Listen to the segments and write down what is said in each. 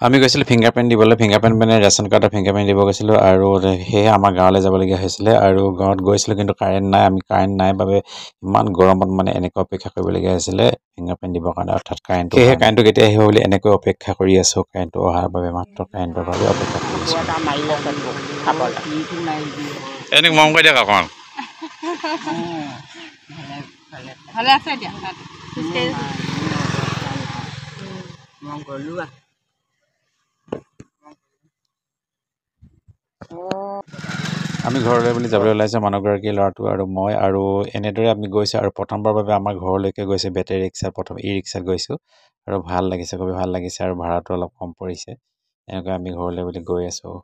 আমি গৈছিলোঁ ফিংগাৰপ্ৰিণ্ট দিবলৈ ফিংগাৰপ্ৰিণ্ট মানে ৰেচন কাৰ্ডৰ ফিংগাৰপ্ৰিণ্ট দিব গৈছিলোঁ আৰু সেয়ে আমাৰ গাঁৱলৈ যাবলগীয়া হৈছিলে আৰু গাঁৱত গৈছিলোঁ কিন্তু কাৰেণ্ট নাই আমি কাৰেণ্ট নাই বাবে ইমান গৰমত মানে এনেকৈ অপেক্ষা কৰিবলগীয়া হৈছিলে ফিংগাৰপ্ৰিণ্ট দিবৰ কাৰণে অৰ্থাৎ কাৰেণ্টটো সেয়েহে কাৰেণ্টটো কেতিয়া আহিব বুলি এনেকৈ অপেক্ষা কৰি আছোঁ কাৰেণ্টটো অহাৰ বাবে মাত্ৰ কাৰেণ্টৰ বাবে অপেক্ষা কৰি আছোঁ এনেকৈ মৰম কৰি দিয়ক অকণমান ভালে আছে এতিয়া আমি ঘৰলৈ বুলি যাবলৈ ওলাইছোঁ মানুহগৰাকী ল'ৰাটো আৰু মই আৰু এনেদৰে আমি গৈছোঁ আৰু প্ৰথমবাৰৰ বাবে আমাৰ ঘৰলৈকে গৈছোঁ বেটেৰী ৰিক্সাত প্ৰথম ই ৰিক্সাত গৈছোঁ আৰু ভাল লাগিছে খুবেই ভাল লাগিছে আৰু ভাড়াটো অলপ কম পৰিছে এনেকৈ আমি ঘৰলৈ বুলি গৈ আছোঁ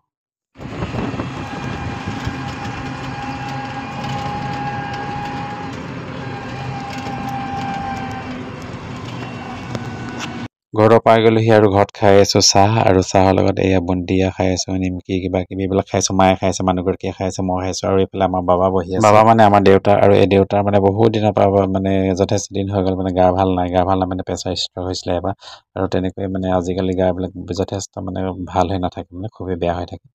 ঘৰত পাই গ'লোহি আৰু ঘৰত খাই আছোঁ চাহ আৰু চাহৰ লগত এয়া বুন্দিয়া খাই আছোঁ নিমকি কিবা কিবি এইবিলাক খাইছোঁ মায়ে খাইছে মানুহগৰাকীয়ে খাইছে মই খাইছোঁ আৰু এইফালে আমাৰ বাবা বহি আছে বাবা মানে আমাৰ দেউতা আৰু এই দেউতাৰ মানে বহুত দিনৰ পৰা মানে যথেষ্ট দিন হৈ গ'ল মানে গা ভাল নাই মানে প্ৰেছাৰ ষ্ট্ৰক হৈছিলে এবাৰ আৰু তেনেকৈ মানে আজিকালি গাবিলাক যথেষ্ট মানে ভাল হৈ নাথাকে মানে খুবেই বেয়া হৈ থাকে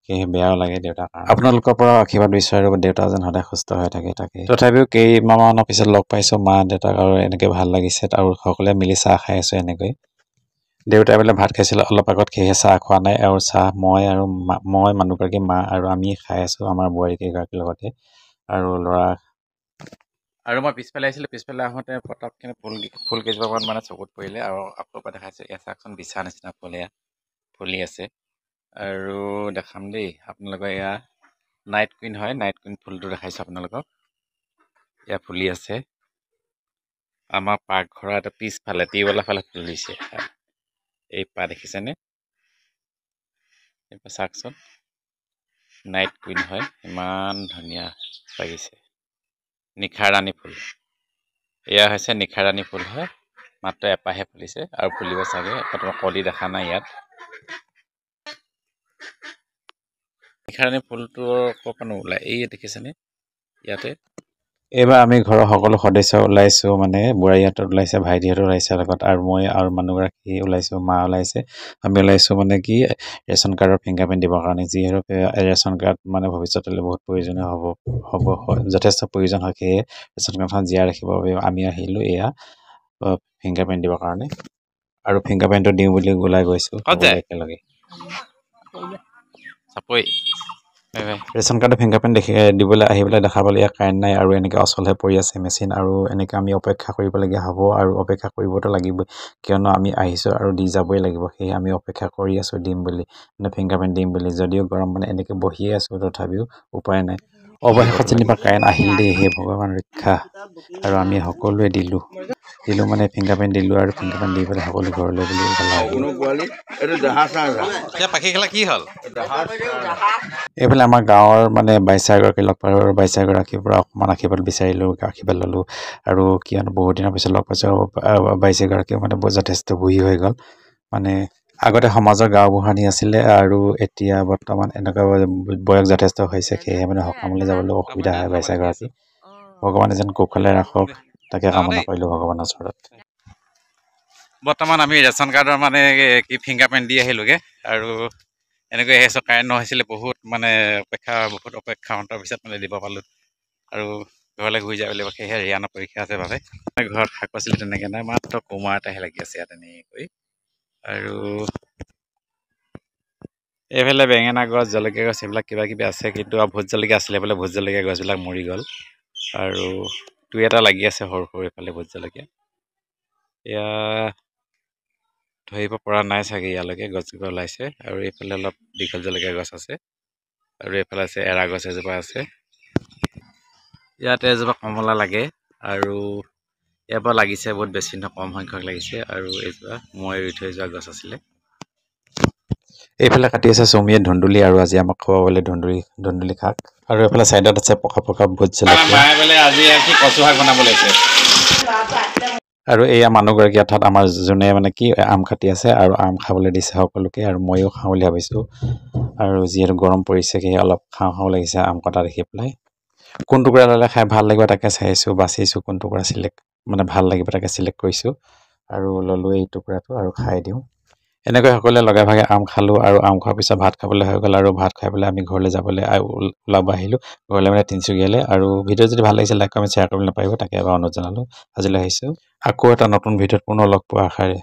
সেয়েহে বেয়াও লাগে দেউতাৰ কাৰণে আপোনালোকৰ পৰা আশীৰ্বাদ বিচাৰোঁ দেউতা যেন সদায় সুস্থ হৈ থাকে তাকে তথাপিও কেইমাহমানৰ পিছত লগ পাইছোঁ মা দেউতাক আৰু এনেকৈ ভাল লাগিছে আৰু সকলোৱে মিলি চাহ খাই আছোঁ এনেকৈ দেউতাই বোলে ভাত খাইছিলে অলপ আগত সেয়েহে চাহ খোৱা নাই আৰু চাহ মই আৰু মই মানুহগৰাকী মা আৰু আমি খাই আছোঁ আমাৰ বোৱাৰীকেইগৰাকীৰ লগতে আৰু ল'ৰা আৰু মই পিছফালে আহিছিলোঁ পিছফালে আহোঁতে পটককৈ ফুল কেইজোপামান মানে চকুত পৰিলে আৰু আপোনাৰ পৰা দেখাইছোঁ এয়া চাওকচোন বিছা নিচিনা ফুল এয়া ফুলি আছে আৰু দেখাম দেই আপোনালোকৰ এয়া নাইট কুইন হয় নাইট কুইন ফুলটো দেখাইছোঁ আপোনালোকক এয়া ফুলি আছে আমাৰ পাকঘৰৰ এটা পিছফালে টিউবৱেলৰ ফালে ফুলিছে এই পা দেখিছেনে এইপা চাওকচোন নাইট কুইন হয় ইমান ধুনীয়া লাগিছে নিশাৰাণী ফুল এয়া হৈছে নিশাৰাণী ফুল হয় মাত্ৰ এপাহে ফুলিছে আৰু ফুলিব চাগে তোমাৰ কলি দেখা নাই ইয়াত নিশাৰাণী ফুলটোৰ ক'ৰপৰা ওলায় এই দেখিছেনে ইয়াতে এইবাৰ আমি ঘৰৰ সকলো সদস্য ওলাইছোঁ মানে বোৱাৰীহঁত ওলাইছে ভাইটিহঁতো ওলাইছে লগত আৰু মই আৰু মানুহগৰাকী ওলাইছোঁ মা ওলাইছে আমি ওলাইছোঁ মানে কি ৰেচন কাৰ্ডৰ ফিংগাৰপ্ৰিণ্ট দিবৰ কাৰণে যিহেতু ৰেচন কাৰ্ড মানে ভৱিষ্যতলৈ বহুত প্ৰয়োজনীয় হ'ব যথেষ্ট প্ৰয়োজন হয় সেয়ে ৰেচন কাৰ্ডখন জীয়াই ৰাখিবৰ বাবে আমি আহিলোঁ এয়া ফিংগাৰপ্ৰিণ্ট দিবৰ কাৰণে আৰু ফিংগাৰপ্ৰিণ্টটো দিওঁ বুলি ওলাই গৈছোঁ একেলগে চাপৰি ৰেচন কাৰ্ডৰ ফিংগাৰপ্ৰিণ্ট দিবলৈ আহিবলৈ দেখাবলৈ ইয়াত কাৰেণ্ট নাই আৰু এনেকৈ অচল হৈ পৰি আছে মেচিন আৰু এনেকৈ আমি অপেক্ষা কৰিবলগীয়া হ'ব আৰু অপেক্ষা কৰিবতো লাগিবই কিয়নো আমি আহিছোঁ আৰু দি যাবই লাগিব সেয়ে আমি অপেক্ষা কৰি আছোঁ দিম বুলি মানে ফিংগাৰপ্ৰিণ্ট দিম বুলি যদিও গৰম মানে এনেকৈ বহিয়ে আছোঁ তথাপিও উপায় নাই অৱশেষত যেনিবা কাৰেণ্ট আহিল দেই হে ভগৱান ৰক্ষা আৰু আমি সকলোৱে দিলোঁ মানে ফিংগাৰপ্ৰিণ্ট দিলোঁ আৰু ফিংগাৰপ্ৰিণ্ট দি পেলাই সকলো ঘৰলৈ বুলি কি হ'ল এইফালে আমাৰ গাঁৱৰ মানে বাইচাৰগৰাকী লগ পালোঁ আৰু বাইচাৰগৰাকীৰ পৰা অকণমান আশীৰ্বাদ বিচাৰিলোঁ আশীৰ্বাদ ল'লোঁ আৰু কিয়নো বহুত দিনৰ পিছত লগ পাইছোঁ বাইচাৰগৰাকীও মানে যথেষ্ট বুঢ়ী হৈ গ'ল মানে আগতে সমাজৰ গাঁওবুঢ়ানী আছিলে আৰু এতিয়া বৰ্তমান এনেকুৱা বয়স যথেষ্ট হৈছে সেয়েহে মানে সকামলৈ যাবলৈ অসুবিধা হয় বাইচাৰগৰাকী ভগৱানে যেন কুশলে ৰাখক তাকে কামনা কৰিলোঁ ভগৱানৰ ওচৰত বৰ্তমান আমি ৰেচন কাৰ্ডৰ মানে কি ফিংগাৰপ্ৰিণ্ট দি আহিলোঁগৈ আৰু এনেকৈ আহিছোঁ কাৰেণ্ট নহৈছিলে বহুত মানে বহুত অপেক্ষা অন্তৰ পিছত মানে দিব পালোঁ আৰু ঘৰলৈ ঘূৰি যাব লাগিব সেয়েহে ৰিয়ানৰ পৰীক্ষা আছে বাবে ঘৰত শাক পাচলি তেনেকৈ নাই মাত্ৰ কোমোৰা এটাহে লাগি আছে ইয়াত এনেকৈ আৰু এইফালে বেঙেনা গছ জলকীয়া গছ এইবিলাক কিবা কিবি আছে কিন্তু ভোট জলকীয়া আছিলে বোলে ভোট জলকীয়া গছবিলাক মৰি গ'ল আৰু দুই এটা লাগি আছে সৰু সৰু এইফালে ভোট জলকীয়া এয়া ধৰিব পৰা নাই চাগে ইয়ালৈকে গছজোপা ওলাইছে আৰু এইফালে অলপ দীঘল জলকীয়া গছ আছে আৰু এইফালে আছে এৰা গছ এজোপা আছে ইয়াতে এজোপা কমলা লাগে আৰু ইয়াৰ পৰা লাগিছে বহুত বেছি নহয় কম সংখ্যক লাগিছে আৰু এইজোপা মই ৰুই থৈ যোৱা গছ আছিলে এইফালে কাটি আছে চমীয়ে ধুন্দুলি আৰু আজি আমাক খুৱাবলৈ ধুন্দুলি শাক আৰু এইফালে চাইডত আছে পকা ভোট জলকীয়া আজি কচু শাক বনাব লৈছে আৰু এয়া মানুহগৰাকী অৰ্থাৎ আমাৰ যোনে মানে কি আম কাটি আছে আৰু আম খাবলৈ দিছে সকলোকে আৰু ময়ো খাওঁ বুলি ভাবিছোঁ আৰু যিহেতু গৰম পৰিছে সেয়ে অলপ খাওঁ লাগিছে আম কটা দেখি পেলাই কোন টুকুৰা ল'লে খাই ভাল লাগিব তাকে চাইছোঁ বাচিছোঁ কোন টুকুৰা চিলেক্ট মানে ভাল লাগিব তাকে চিলেক্ট কৰিছোঁ আৰু ল'লো এই টুকুৰাটো আৰু খাই দিওঁ। এনেকৈ সকলোৱে লগে ভাগে আম খালোঁ আৰু আম খোৱাৰ পিছত ভাত খাবলৈ হৈ গ'ল আৰু ভাত খাই পেলাই আমি ঘৰলৈ যাবলৈ ওলাব আহিলোঁ। ঘৰলৈ মানে তিনিচুকীয়ালৈ। আৰু ভিডিঅ' যদি ভাল লাগিছে লাইক কমেণ্ট শ্বেয়াৰ কৰিবলৈ নাপাহৰিব, তাকে এবাৰ অনুৰোধ জনালোঁ। আজিলৈ আহিছোঁ আকৌ এটা নতুন ভিডিঅ'ত পুনৰ লগ পোৱা আশাৰে।